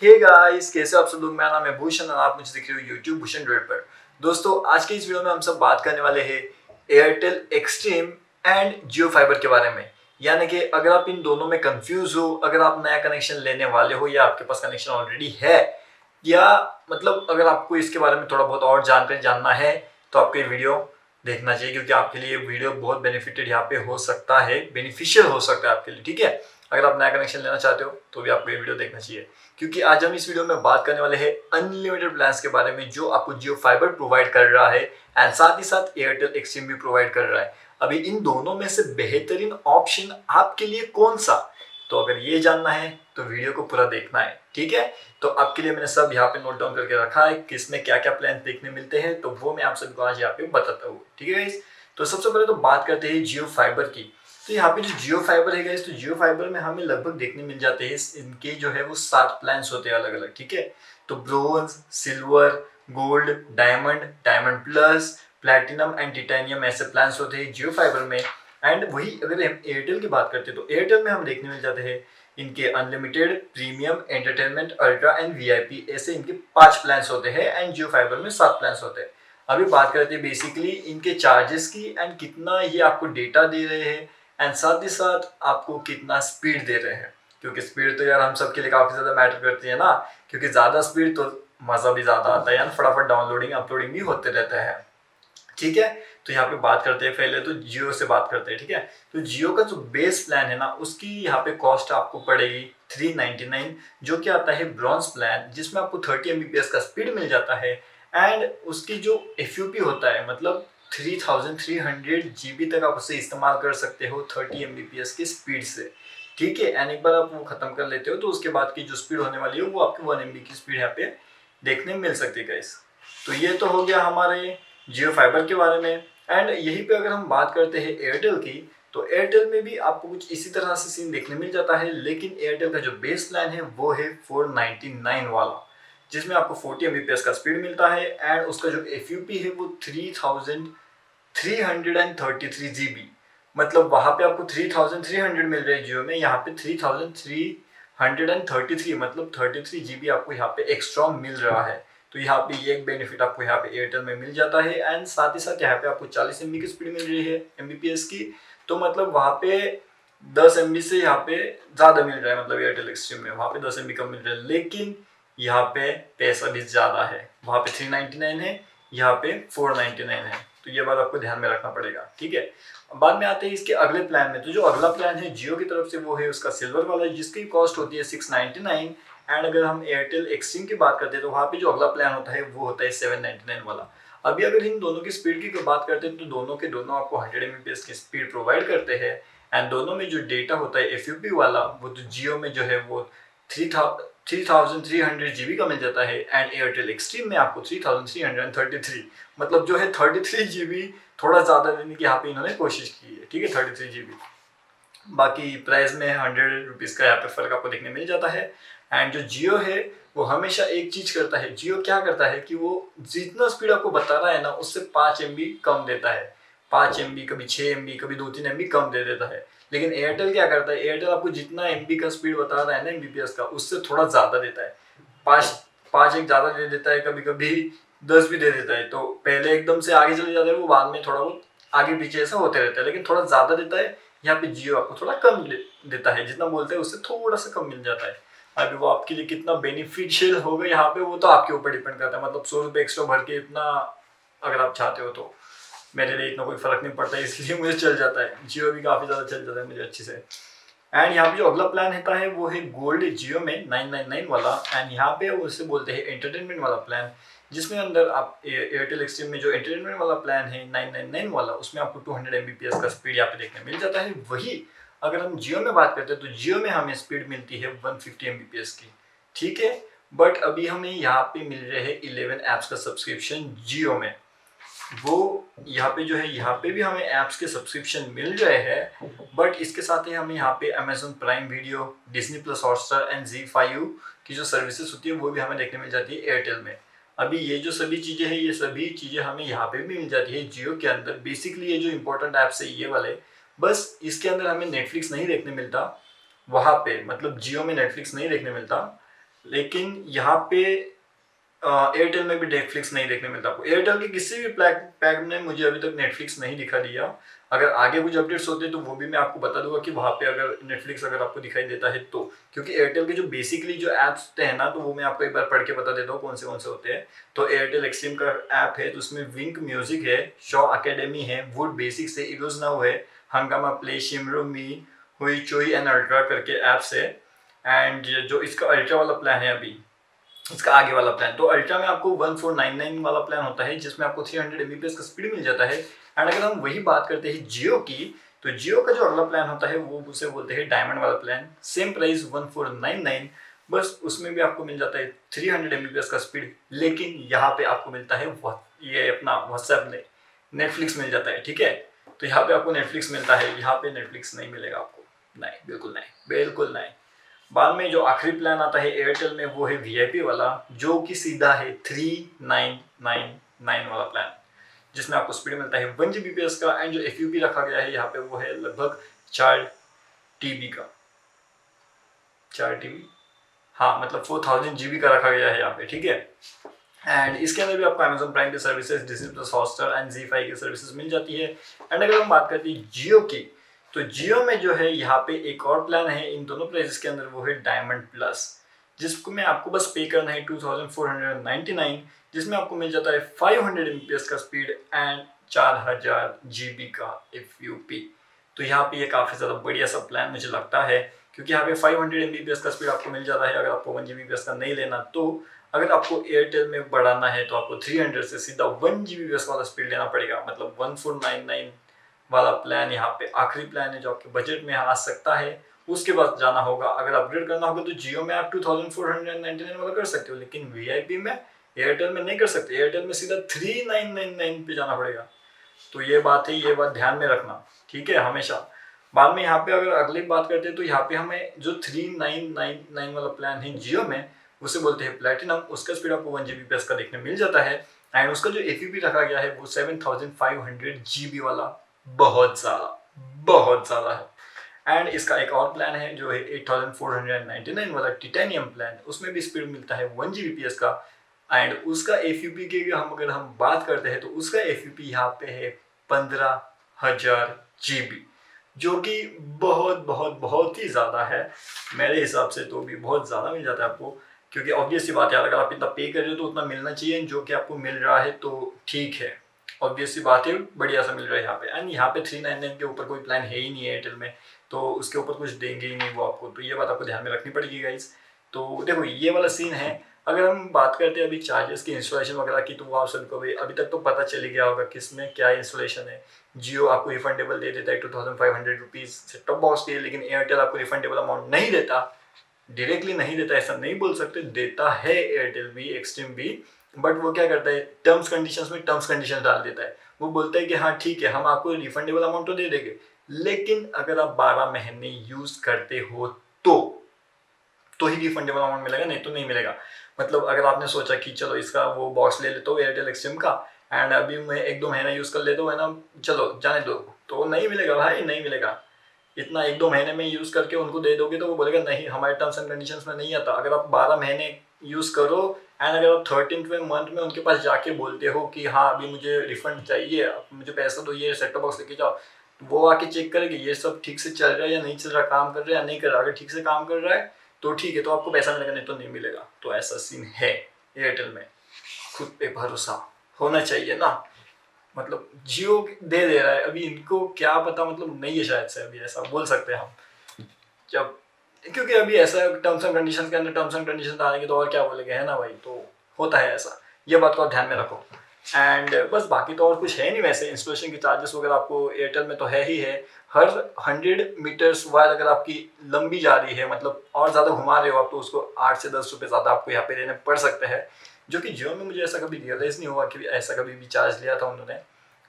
Hey guys, कैसे हो आप सब लोग। मेरा नाम है भूषण और आप मुझे देख रहे हो यूट्यूब भूषण रेड पर। दोस्तों, आज के इस वीडियो में हम सब बात करने वाले हैं Airtel extreme and Jio fibre के बारे में। यानी कि अगर आप इन दोनों में कंफ्यूज हो, अगर आप नया कनेक्शन लेने वाले हो या आपके पास कनेक्शन ऑलरेडी है, या मतलब अगर आपको इसके बारे में थोड़ा बहुत और जानकारी जानना है, तो आपको ये वीडियो देखना चाहिए, क्योंकि आपके लिए वीडियो बहुत बेनिफिटेड यहाँ पे हो सकता है, बेनिफिशियल हो सकता है आपके लिए। ठीक है, अगर आप नया कनेक्शन लेना चाहते हो तो भी आपको ये वीडियो देखना चाहिए, क्योंकि आज हम इस वीडियो में बात करने वाले हैं अनलिमिटेड प्लान्स के बारे में, जो आपको जियो फाइबर प्रोवाइड कर रहा है एंड साथ ही साथ एयरटेल एक्सट्रीम भी प्रोवाइड कर रहा है। अभी इन दोनों में से बेहतरीन ऑप्शन आपके लिए कौन सा, तो अगर ये जानना है तो वीडियो को पूरा देखना है। ठीक है, तो आपके लिए मैंने सब यहाँ पे नोट डाउन करके रखा है, किसमें क्या क्या प्लान देखने मिलते हैं, तो वो मैं आप सभी को आज यहाँ पे बताता हूँ। ठीक है गाइस, तो सबसे पहले तो बात करते हैं जियो फाइबर की। तो यहाँ पे जो जियो फाइबर है गाइस, तो जियो फाइबर में हमें लगभग देखने मिल जाते हैं, इनके जो है वो 7 प्लान्स होते हैं अलग अलग। ठीक है, तो bronze, silver, gold, diamond, diamond plus, platinum and titanium ऐसे प्लान्स होते हैं जियो फाइबर में। एंड वही अगर हम एयरटेल की बात करते हैं तो एयरटेल में हम देखने मिल जाते हैं इनके unlimited, premium, entertainment, ultra and VIP, ऐसे इनके 5 प्लान्स होते हैं एंड जियो फाइबर में 7 प्लान्स होते हैं। अभी बात करते हैं बेसिकली इनके चार्जेस की एंड कितना ये आपको डेटा दे रहे हैं एंड साथ ही साथ आपको कितना स्पीड दे रहे हैं, क्योंकि स्पीड तो यार हम सबके लिए काफ़ी ज़्यादा मैटर करती है ना, क्योंकि ज़्यादा स्पीड तो मज़ा भी ज़्यादा आता है यार, फटाफट डाउनलोडिंग अपलोडिंग भी होते रहता है। ठीक है, तो यहाँ पे बात करते हैं, पहले तो जियो से बात करते हैं। ठीक है, तो जियो का जो बेस प्लान है ना, उसकी यहाँ पे कॉस्ट आपको पड़ेगी 399, जो कि आता है ब्रॉन्ज प्लान, जिसमें आपको 30 Mbps का स्पीड मिल जाता है एंड उसकी जो FUP होता है, मतलब 3300 GB तक आप उसे इस्तेमाल कर सकते हो 30 Mbps की स्पीड से। ठीक है, एंड एक बार आप वो खत्म कर लेते हो तो उसके बाद की जो स्पीड होने वाली है वो आपकी 1 MB की स्पीड यहाँ पे देखने मिल सकती है गाइस। तो ये तो हो गया हमारे जियो फाइबर के बारे में। एंड यहीं पे अगर हम बात करते हैं एयरटेल की, तो एयरटेल में भी आपको कुछ इसी तरह से सीन देखने मिल जाता है, लेकिन एयरटेल का जो बेस प्लान है वो है 499 वाला, जिसमें आपको 40 Mbps का स्पीड मिलता है एंड उसका जो FUP है वो 3333 GB, मतलब वहां पे आपको 3300 मिल रहा है जियो में, यहाँ पे 3333, मतलब 33 GB आपको यहाँ पे एक्स्ट्रा मिल रहा है। तो यहाँ पे ये एक बेनिफिट आपको यहाँ पे एयरटेल में मिल जाता है एंड साथ ही साथ यहाँ पे आपको 40 MB की स्पीड मिल रही है Mbps की, तो मतलब वहाँ पे 10 MB से यहाँ पे ज़्यादा मिल रहा है, मतलब एयरटेल एक्सट्रीम में वहाँ पे 10 MB कम मिल रहा है, लेकिन यहाँ पे पैसा भी ज़्यादा है, वहाँ पे 399 है, यहाँ पे 499 है, तो ये बात आपको ध्यान में रखना पड़ेगा। ठीक है, बाद में आते हैं इसके अगले प्लान में। तो जो अगला प्लान है जियो की तरफ से वो है उसका सिल्वर वाला, जिसकी कॉस्ट होती है 699 एंड अगर हम एयरटेल एक्सट्रीम की बात करते हैं तो वहाँ पे जो अगला प्लान होता है वो होता है 799 वाला। अभी अगर इन दोनों की स्पीड की बात करते हैं तो दोनों के दोनों आपको 100 Mbps की स्पीड प्रोवाइड करते हैं एंड दोनों में जो डेटा होता है FUP वाला, वो तो जियो में जो है वो 3300 GB का मिल जाता है एंड एयरटेल एक्सट्रीम में आपको 3333, मतलब जो है 33 GB थोड़ा ज़्यादा देने की यहाँ पे इन्होंने कोशिश की है। ठीक है, 33 GB, बाकी प्राइस में 100 रुपीज़ का यहाँ पे फ़र्क आपको देखने मिल जाता है। एंड जो जियो है वो हमेशा एक चीज़ करता है, जियो क्या करता है कि वो जितना स्पीड आपको बता रहा है ना, उससे 5 MB कम देता है, 5 MB, कभी 6 MB, कभी 2-3 MB कम दे देता है। लेकिन एयरटेल क्या करता है, एयरटेल आपको जितना MB का स्पीड बता रहा है ना Mbps का, उससे थोड़ा ज़्यादा देता है, 5 एक ज़्यादा दे देता है, कभी कभी 10 भी दे देता है। तो पहले एकदम से आगे चले जाते हैं वो, बाद में थोड़ा बहुत आगे पीछे ऐसा होते रहता है, लेकिन थोड़ा ज़्यादा देता है। यहाँ पे जियो आपको थोड़ा कम देता है, जितना बोलते हैं उससे थोड़ा सा कम मिल जाता है। अभी वो आपके लिए कितना बेनिफिशियल होगा यहाँ पे, वो तो आपके ऊपर डिपेंड करता है, मतलब 100 रुपये एक्स्ट्रा भर के इतना अगर आप चाहते हो तो मेरे लिए इतना कोई फर्क नहीं पड़ता है, इसलिए मुझे चल जाता है, जियो भी काफ़ी ज़्यादा चल जाता है मुझे अच्छे से। एंड यहाँ पे जो अगला प्लान होता है वो है गोल्ड जियो में 999 वाला, एंड यहाँ पे वो उसे बोलते हैं एंटरटेनमेंट वाला प्लान, जिसमें अंदर आप एयरटेल एक्सट्रीम में जो एंटरटेनमेंट वाला प्लान है 999 वाला, उसमें आपको 200 Mbps का स्पीड यहाँ पे देखने मिल जाता है। वही अगर हम जियो में बात करते हैं तो जियो में हमें स्पीड मिलती है 150 Mbps की। ठीक है, बट अभी हमें यहाँ पे मिल रहे हैं 11 ऐप्स का सब्सक्रिप्शन जियो में, वो यहाँ पे जो है यहाँ पे भी हमें ऐप्स के सब्सक्रिप्शन मिल रहे हैं, बट इसके साथ ही हमें यहाँ पे Amazon prime video, Disney plus Hotstar and ZEE5 की जो सर्विसेज होती है वो भी हमें देखने मिल जाती है एयरटेल में। अभी ये जो सभी चीज़ें हैं, ये सभी चीज़ें हमें यहाँ पे भी मिल जाती है जियो के अंदर। बेसिकली ये जो इंपॉर्टेंट ऐप्स है ये वाले, बस इसके अंदर हमें नेटफ्लिक्स नहीं देखने मिलता वहाँ पे, मतलब जियो में नेटफ्लिक्स नहीं देखने मिलता, लेकिन यहाँ पे एयरटेल में भी नेटफ्लिक्स नहीं देखने मिलता आपको। एयरटेल के किसी भी पैक ने मुझे अभी तक नेटफ्लिक्स नहीं दिखा दिया। अगर आगे कुछ अपडेट्स होते तो वो भी मैं आपको बता दूंगा कि वहाँ पे अगर नेटफ्लिक्स अगर आपको दिखाई देता है तो, क्योंकि एयरटेल के जो बेसिकली जो ऐप्स होते हैं ना, तो वो मैं आपको एक बार पढ़ के बता देता हूँ कौन से होते हैं। तो एयरटेल एक्सट्रीम का ऐप है, तो उसमें विंक म्यूजिक है, शॉ अकेडमी है, वुड बेसिक्स है, इगोज नाउ है, हंगामा प्ले, शिमरो मी, हुई चोई एंड अल्ट्रा करके ऐप्स है। एंड जो इसका अल्ट्रा वाला प्लान है अभी, इसका आगे वाला प्लान, तो अल्ट्रा में आपको 1499 वाला प्लान होता है जिसमें आपको 300 Mbps का स्पीड मिल जाता है। एंड अगर हम वही बात करते हैं जियो की, तो जियो का जो अगला प्लान होता है वो उसे बोलते हैं डायमंड वाला प्लान। सेम प्राइस 1499, बस उसमें भी आपको मिल जाता है 300 Mbps का स्पीड, लेकिन यहाँ पे आपको मिलता है ये अपना व्हाट्सएप में नेटफ्लिक्स मिल जाता है, ठीक है। तो यहाँ पे आपको नेटफ्लिक्स मिलता है, यहाँ पे नेटफ्लिक्स नहीं मिलेगा आपको, नहीं, बिल्कुल नहीं, बिल्कुल नहीं। बाद में जो आखिरी प्लान आता है एयरटेल में वो है वीआईपी वाला, जो कि सीधा है 3999 वाला प्लान, जिसमें आपको स्पीड मिलता है 1 Gbps का। एंड जो एफयूपी रखा गया है यहाँ पे वो है लगभग 4 TB का, 4 TB, हाँ, मतलब 4000 GB का रखा गया है यहाँ पे, ठीक है। एंड इसके अंदर भी आपको अमेजोन प्राइम की services, Disney plus Hotstar and ZEE5 की सर्विसेज मिल जाती है। एंड अगर हम बात करते हैं जियो की, तो जियो में जो है यहाँ पे एक और प्लान है इन दोनों प्राइसेस के अंदर, वो है डायमंड प्लस, जिसको में आपको बस पे करना है 2499, जिसमें आपको मिल जाता है 500 Mbps का स्पीड एंड 4000 GB का FUP। तो यहाँ पे ये काफ़ी ज़्यादा बढ़िया सा प्लान मुझे लगता है, क्योंकि यहाँ पे 500 Mbps का स्पीड आपको मिल जाता है अगर आपको 1 Gbps का नहीं लेना। तो अगर आपको एयरटेल में बढ़ाना है तो आपको 300 से सीधा 1 Gbps वाला स्पीड लेना पड़ेगा, मतलब 1499 वाला प्लान यहाँ पे आखिरी प्लान है जो आपके बजट में आ सकता है। उसके बाद जाना होगा, अगर अपग्रेड करना होगा तो जियो में आप 2499 वाला कर सकते हो, लेकिन वीआईपी में एयरटेल में नहीं कर सकते, एयरटेल में सीधा 3999 पे जाना पड़ेगा। तो ये बात है, ये बात ध्यान में रखना, ठीक है, हमेशा। बाद में यहाँ पे अगर अगली बात करते हैं तो यहाँ पे हमें जो 3999 वाला प्लान है जियो में, उसे बोलते हैं प्लेटिनम। उसका स्पीड आपको 1 Gbps का देखने मिल जाता है। एंड उसका जो एफयूपी रखा गया है वो 7500 GB वाला, बहुत ज़्यादा है। एंड इसका एक और प्लान है जो है 8499 वाला टिटेनियम प्लान, उसमें भी स्पीड मिलता है 1 Gbps का। एंड उसका एफयूपी की अगर हम बात करते हैं तो उसका एफयूपी यहाँ पे है 15000 GB, जो कि बहुत ही ज़्यादा है मेरे हिसाब से। तो भी बहुत ज़्यादा मिल जाता है आपको, क्योंकि ऑब्वियस सी बात है, अगर आप इतना पे कर रहे हो तो उतना मिलना चाहिए, जो कि आपको मिल रहा है तो ठीक है, ऑब्वियस सी बात है, बढ़िया सा मिल रहा है यहाँ पे। एंड यहाँ पे 399 के ऊपर कोई प्लान है ही नहीं एयरटेल में, तो उसके ऊपर कुछ देंगे ही नहीं वो आपको, तो ये बात आपको ध्यान में रखनी पड़ेगी गाइज। तो देखो ये वाला सीन है। अगर हम बात करते हैं अभी चार्जेस की, इंस्टॉलेशन वगैरह की, तो वो आप सबको अभी तक तो पता चल गया होगा किस में क्या इंस्टॉलेशन है। जियो आपको रिफंडेबल दे देता है 2500 रुपीज़ सेट टॉप बॉक्स के, लेकिन एयरटेल आपको रिफंडेबल अमाउंट नहीं देता, डायरेक्टली नहीं देता, ऐसा नहीं बोल सकते, देता है एयरटेल भी, एक्सट्रीम भी। बट वो क्या करता है, टर्म्स कंडीशंस में टर्म्स कंडीशन डाल देता है। वो बोलता है कि हाँ ठीक है, हम आपको रिफंडेबल अमाउंट तो दे देंगे, लेकिन अगर आप 12 महीने यूज करते हो तो ही रिफंडेबल अमाउंट मिलेगा, नहीं तो नहीं मिलेगा। मतलब अगर आपने सोचा कि चलो इसका वो बॉक्स ले लेता हूँ एयरटेल एक्सट्रीम का, एंड अभी मैं 1-2 महीना यूज कर लेता हूँ, है ना, चलो जाने दो, तो नहीं मिलेगा भाई, नहीं मिलेगा। इतना 1-2 महीने में यूज़ करके उनको दे दोगे तो वो बोलेगा नहीं, हमारे टर्म्स एंड कंडीशंस में नहीं आता। अगर आप 12 महीने यूज़ करो एंड अगर आप 13वें मंथ में उनके पास जाके बोलते हो कि हाँ अभी मुझे रिफंड चाहिए, आप मुझे पैसा दो, ये सेट टॉप बॉक्स लेके जाओ, वो आके चेक करेंगे ये सब ठीक से चल रहा है या नहीं चल रहा, काम कर रहा है या नहीं कर रहा। अगर ठीक से काम कर रहा है तो ठीक है, तो आपको पैसा मिलेगा, नहीं तो नहीं मिलेगा। तो ऐसा सीन है एयरटेल में। खुद पे भरोसा होना चाहिए ना, मतलब जियो दे रहा है, अभी इनको क्या पता, मतलब नहीं है शायद से, अभी ऐसा बोल सकते हैं हम, जब क्योंकि अभी ऐसा टर्म्स एंड कंडीशंस के अंदर टर्म्स एंड कंडीशंस आएंगे तो और क्या बोलेंगे, है ना भाई। तो होता है ऐसा, ये बात को आप ध्यान में रखो। एंड बस बाकी तो और कुछ है नहीं वैसे। इंस्टॉलेशन के चार्जेस वगैरह आपको एयरटेल में तो है ही है। हर 100 मीटर्स वायर अगर आपकी लंबी जा रही है, मतलब और ज़्यादा घुमा रहे हो आप, तो उसको 8 से 10 रुपये ज़्यादा आपको यहाँ पे देने पड़ सकते हैं, जो कि जियो में मुझे ऐसा कभी रियलाइज़ नहीं हुआ कि ऐसा कभी भी चार्ज लिया था उन्होंने।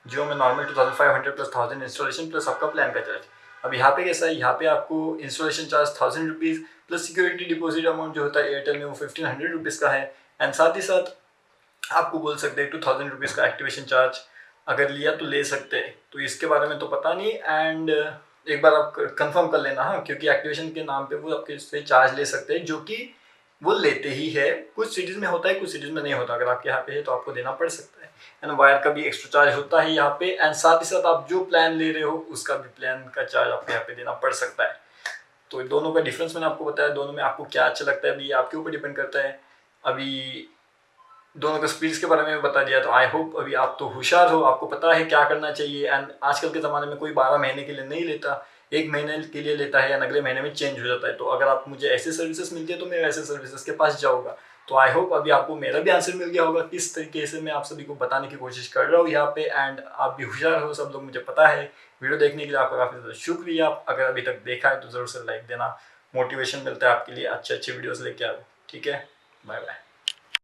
जियो में नॉर्मल 2500 प्लस 1000 इंस्टॉलेशन प्लस आपका प्लान का चार्ज। अब यहाँ पे कैसा है, यहाँ पे आपको installation charge 1000 rupees plus security deposit amount जो होता है एयरटेल में वो 1500 रुपीज़ का है। एंड साथ ही साथ आपको बोल सकते हैं 2000 रुपीज़ का एक्टिवेशन चार्ज, अगर लिया तो ले सकते हैं, तो इसके बारे में तो पता नहीं। एंड एक बार आप कंफर्म कर लेना, हाँ, क्योंकि एक्टिवेशन के नाम पे वो आपके से चार्ज ले सकते हैं, जो कि वो लेते ही है। कुछ सिटीज़ में होता है, कुछ सिटीज़ में नहीं होता। अगर आपके यहाँ पे है तो आपको देना पड़ सकता है एंड वायर का भी एक्स्ट्रा चार्ज होता है यहाँ पे, एंड साथ ही साथ आप जो प्लान ले रहे हो उसका भी प्लान का चार्ज आपको यहाँ पे देना पड़ सकता है। तो दोनों का डिफरेंस मैंने आपको बताया, दोनों में आपको क्या अच्छा लगता है अभी आपके ऊपर डिपेंड करता है। अभी दोनों का स्पीड्स के बारे में बता दिया, तो आई होप अभी आप तो होशियार हो, आपको पता है क्या करना चाहिए। एंड आजकल के ज़माने में कोई 12 महीने के लिए नहीं लेता, 1 महीने के लिए लेता है या अगले महीने में चेंज हो जाता है। तो अगर आप मुझे ऐसे सर्विसेज मिलती है तो मैं वैसे सर्विसेज के पास जाऊँगा। तो आई होप अभी आपको मेरा भी आंसर मिल गया होगा किस तरीके से मैं आप सभी को बताने की कोशिश कर रहा हूँ यहाँ पे। एंड आप भी होशियार हो, सब लोग मुझे पता है। वीडियो देखने के लिए आपका काफ़ी ज़्यादा शुक्रिया। अगर अभी तक देखा है तो ज़रूर से लाइक देना, मोटिवेशन मिलता है आपके लिए अच्छे अच्छे वीडियोज़ लेके आओ। ठीक है, बाय बाय।